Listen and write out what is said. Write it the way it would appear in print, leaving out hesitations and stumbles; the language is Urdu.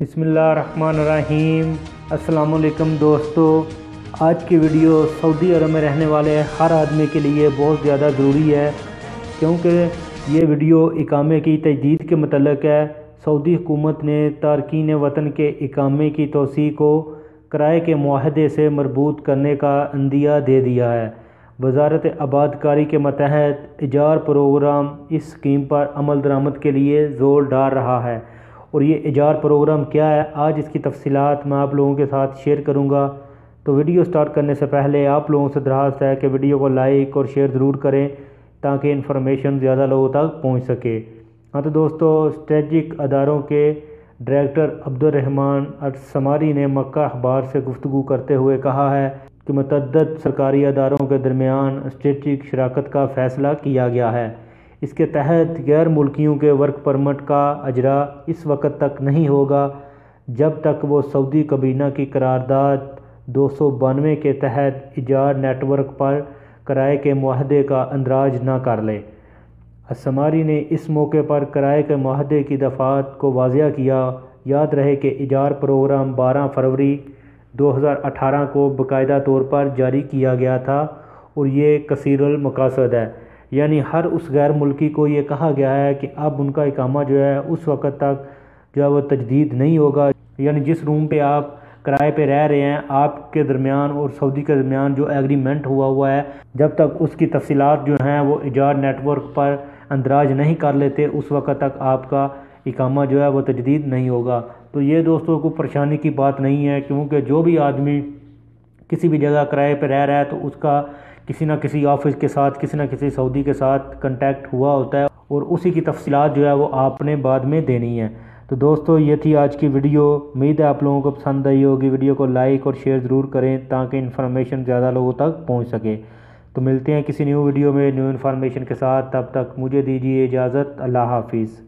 بسم اللہ الرحمن الرحیم۔ السلام علیکم دوستو، آج کی ویڈیو سعودی عرب میں رہنے والے ہر آدمی کے لیے بہت زیادہ ضروری ہے، کیونکہ یہ ویڈیو اقامے کی تجدید کے متعلق ہے۔ سعودی حکومت نے تارکین وطن کے اقامے کی توسیع کو کرائے کے معاہدے سے مربوط کرنے کا عندیہ دے دیا ہے۔ وزارت آبادکاری کے ماتحت ایجار پروگرام اس اسکیم پر عمل درآمد کے لیے زور ڈال رہا ہے، اور یہ ایجار پروگرام کیا ہے، آج اس کی تفصیلات میں آپ لوگوں کے ساتھ شیئر کروں گا۔ تو ویڈیو سٹارٹ کرنے سے پہلے آپ لوگوں سے درخواست ہے کہ ویڈیو کو لائک اور شیئر ضرور کریں تاکہ انفارمیشن زیادہ لوگوں تک پہنچ سکے۔ تو دوستو، اسٹریٹجک اداروں کے ڈائریکٹر عبدالرحمان السماری نے مکہ اخبار سے گفتگو کرتے ہوئے کہا ہے کہ متعدد سرکاری اداروں کے درمیان اسٹریٹجک شراکت کا فیصلہ کیا گیا ہے۔ اس کے تحت غیر ملکیوں کے ورک پرمٹ کا اجراء اس وقت تک نہیں ہوگا جب تک وہ سعودی کابینہ کی قرارداد 292 کے تحت ایجار نیٹ ورک پر کرائے کے معاہدے کا اندراج نہ کر لے۔ السماری نے اس موقع پر کرائے کے معاہدے کی دفعات کو واضح کیا۔ یاد رہے کہ ایجار پروگرام 12 فروری 2018 کو باقاعدہ طور پر جاری کیا گیا تھا، اور یہ کثیر المقاصد ہے، یعنی ہر اس غیر ملکی کو یہ کہا گیا ہے کہ اب ان کا اقامہ جو ہے اس وقت تک جو ہے وہ تجدید نہیں ہوگا، یعنی جس روم پہ آپ کرائے پہ رہ رہے ہیں، آپ کے درمیان اور سعودی کے درمیان جو ایگریمنٹ ہوا ہے، جب تک اس کی تفصیلات جو ہیں وہ ایجار نیٹ ورک پر اندراج نہیں کر لیتے، اس وقت تک آپ کا اقامہ جو ہے وہ تجدید نہیں ہوگا۔ تو یہ دوستوں کو پریشانی کی بات نہیں ہے، کیونکہ جو بھی آدمی کسی بھی جگہ کرائے پہ رہ رہا ہے تو اس کا کسی نہ کسی آفس کے ساتھ، کسی نہ کسی سعودی کے ساتھ کنٹیکٹ ہوا ہوتا ہے، اور اسی کی تفصیلات جو ہے وہ آپ نے بعد میں دینی ہے۔ تو دوستو، یہ تھی آج کی ویڈیو۔ امید ہے آپ لوگوں کو پسند آئی ہوگی۔ ویڈیو کو لائک اور شیئر ضرور کریں تاکہ انفارمیشن زیادہ لوگوں تک پہنچ سکے۔ تو ملتے ہیں کسی نیو ویڈیو میں نیو انفارمیشن کے ساتھ، تب تک مجھے دیجیے اجازت۔ اللہ حافظ۔